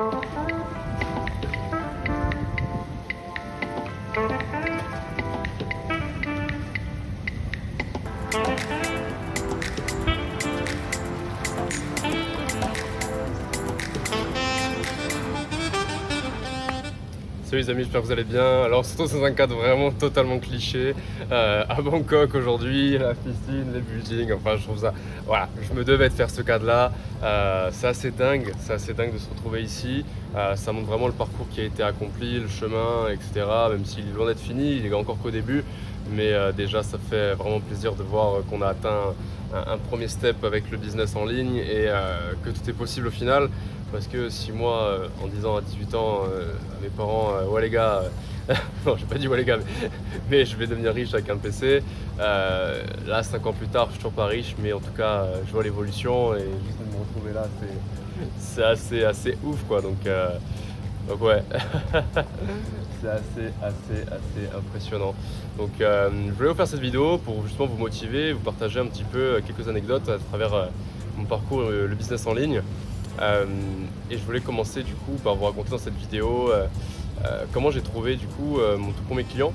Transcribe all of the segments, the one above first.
Salut les amis, j'espère que vous allez bien. Alors surtout dans un cadre vraiment totalement cliché, à Bangkok aujourd'hui, la piscine, les buildings, enfin je trouve ça, voilà, je me devais de faire ce cadre-là. C'est assez dingue de se retrouver ici. Ça montre vraiment le parcours qui a été accompli, le chemin, etc. Même s'il est loin d'être fini, il est encore qu'au début, mais déjà ça fait vraiment plaisir de voir qu'on a atteint un premier step avec le business en ligne et que tout est possible au final. Parce que si moi, en disant à 18 ans à mes parents, ouais les gars, non j'ai pas dit ouais les gars, mais je vais devenir riche avec un PC, là 5 ans plus tard je suis toujours pas riche, mais en tout cas je vois l'évolution et juste de me retrouver là c'est assez ouf quoi, donc ouais, c'est assez impressionnant. Donc je voulais vous faire cette vidéo pour justement vous motiver, vous partager un petit peu quelques anecdotes à travers mon parcours, le business en ligne. Et je voulais commencer du coup par vous raconter dans cette vidéo comment j'ai trouvé du coup mon tout premier client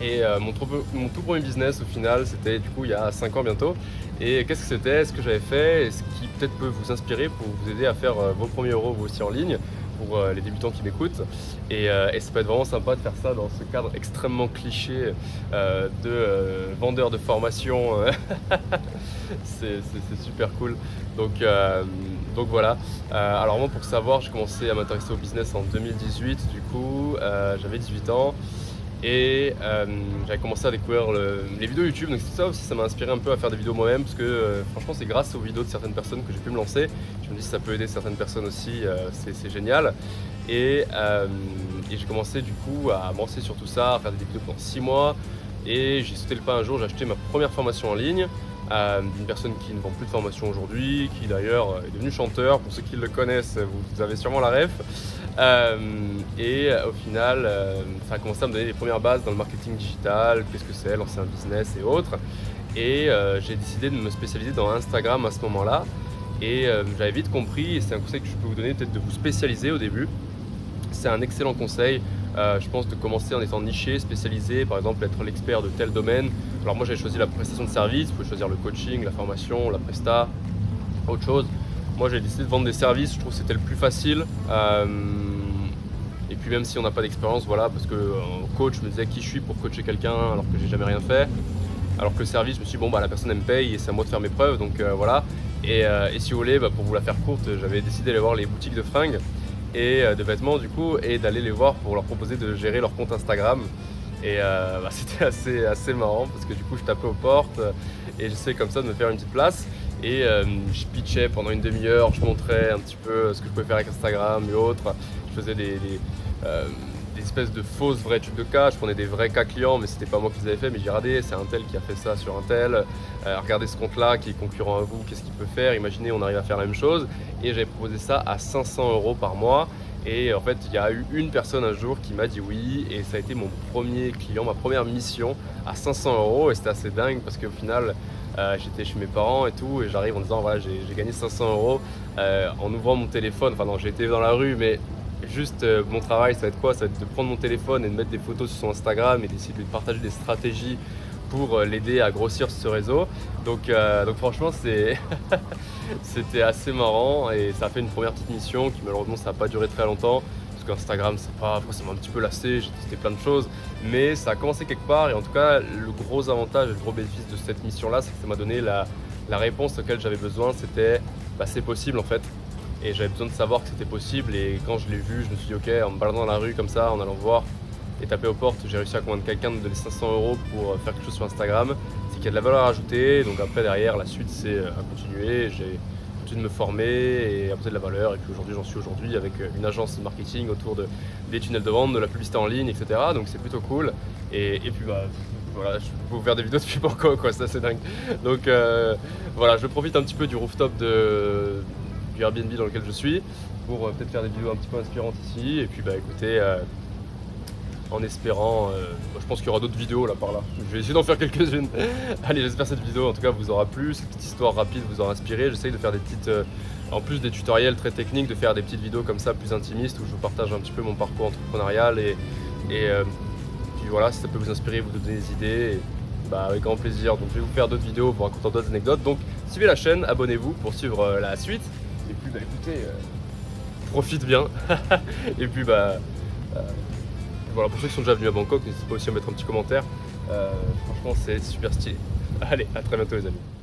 et mon tout premier business au final c'était du coup il y a 5 ans bientôt. Et qu'est-ce que c'était, ce que j'avais fait et ce qui peut-être peut vous inspirer pour vous aider à faire vos premiers euros vous aussi en ligne pour les débutants qui m'écoutent. Et ça peut être vraiment sympa de faire ça dans ce cadre extrêmement cliché de vendeur de formation. C'est super cool. Donc voilà. Alors moi pour savoir, j'ai commencé à m'intéresser au business en 2018 du coup. J'avais 18 ans. Et j'avais commencé à découvrir les vidéos YouTube, donc c'est ça aussi, ça m'a inspiré un peu à faire des vidéos moi-même parce que franchement c'est grâce aux vidéos de certaines personnes que j'ai pu me lancer. Je me dis si ça peut aider certaines personnes aussi, c'est génial. Et j'ai commencé du coup à me lancer sur tout ça, à faire des vidéos pendant 6 mois. Et j'ai sauté le pas un jour, j'ai acheté ma première formation en ligne d'une personne qui ne vend plus de formation aujourd'hui, qui d'ailleurs est devenu chanteur. Pour ceux qui le connaissent, vous avez sûrement la ref. Et au final, ça a commencé à me donner les premières bases dans le marketing digital, qu'est-ce que c'est, lancer un business et autres. Et j'ai décidé de me spécialiser dans Instagram à ce moment-là. Et j'avais vite compris, et c'est un conseil que je peux vous donner, peut-être de vous spécialiser au début. C'est un excellent conseil, je pense, de commencer en étant niché, spécialisé, par exemple être l'expert de tel domaine. Alors moi j'avais choisi la prestation de service, vous pouvez choisir le coaching, la formation, la presta, autre chose. Moi j'ai décidé de vendre des services, je trouve que c'était le plus facile. Et puis même si on n'a pas d'expérience, voilà, parce que coach, je me disais qui je suis pour coacher quelqu'un alors que j'ai jamais rien fait. Alors que le service, je me suis dit bon bah la personne elle me paye et c'est à moi de faire mes preuves, donc voilà. Et si vous voulez, pour vous la faire courte, j'avais décidé d'aller voir les boutiques de fringues et de vêtements du coup et d'aller les voir pour leur proposer de gérer leur compte Instagram. Et c'était assez marrant parce que du coup je tapais aux portes et j'essayais comme ça de me faire une petite place. Et je pitchais pendant une demi-heure, je montrais un petit peu ce que je pouvais faire avec Instagram et autres. Je faisais des espèces de fausses vraies études de cas, je prenais des vrais cas clients, mais c'était pas moi qui les avais fait, mais j'ai regardé, c'est un tel qui a fait ça sur un tel, regardez ce compte-là qui est concurrent à vous, qu'est-ce qu'il peut faire, imaginez on arrive à faire la même chose. Et j'avais proposé ça à 500 € par mois. Et en fait, il y a eu une personne un jour qui m'a dit oui, et ça a été mon premier client, ma première mission à 500 €. Et c'était assez dingue parce qu'au final, j'étais chez mes parents et tout, et j'arrive en disant voilà, j'ai gagné 500 € en ouvrant mon téléphone. Enfin, non, j'ai été dans la rue, mais juste mon travail, ça va être quoi? Ça va être de prendre mon téléphone et de mettre des photos sur son Instagram et d'essayer de lui partager des stratégies pour l'aider à grossir ce réseau. Donc franchement, c'était assez marrant et ça a fait une première petite mission qui malheureusement ça n'a pas duré très longtemps parce qu'Instagram c'est pas, après ça m'a un petit peu lassé, j'ai testé plein de choses, mais ça a commencé quelque part. Et en tout cas le gros avantage et le gros bénéfice de cette mission là, c'est que ça m'a donné la réponse auquel j'avais besoin. C'était c'est possible en fait, et j'avais besoin de savoir que c'était possible. Et quand je l'ai vu, je me suis dit ok, en me baladant dans la rue comme ça, en allant voir et taper aux portes, j'ai réussi à convaincre quelqu'un de me donner 500 € pour faire quelque chose sur Instagram. C'est qu'il y a de la valeur ajoutée. Donc après derrière la suite c'est à continuer. J'ai continué de me former et apporter de la valeur, et puis aujourd'hui j'en suis aujourd'hui avec une agence de marketing autour des tunnels de vente, de la publicité en ligne, etc. Donc c'est plutôt cool. Et puis voilà, je peux vous faire des vidéos depuis Bangkok quoi, ça c'est dingue. Donc voilà, je profite un petit peu du rooftop du Airbnb dans lequel je suis pour peut-être faire des vidéos un petit peu inspirantes ici. Et puis écoutez, en espérant, je pense qu'il y aura d'autres vidéos là par là. Je vais essayer d'en faire quelques-unes. Allez, j'espère que cette vidéo en tout cas vous aura plu, cette petite histoire rapide vous aura inspiré. J'essaye de faire des petites en plus des tutoriels très techniques, de faire des petites vidéos comme ça plus intimistes où je vous partage un petit peu mon parcours entrepreneurial et puis voilà, si ça peut vous inspirer, vous donner des idées, et, bah, avec grand plaisir. Donc je vais vous faire d'autres vidéos, vous racontant d'autres anecdotes. Donc suivez la chaîne, abonnez-vous pour suivre la suite. Et puis bah écoutez, profite bien. Et puis bah voilà, pour ceux qui sont déjà venus à Bangkok, n'hésitez pas aussi à mettre un petit commentaire. Franchement c'est super stylé. Allez, à très bientôt les amis.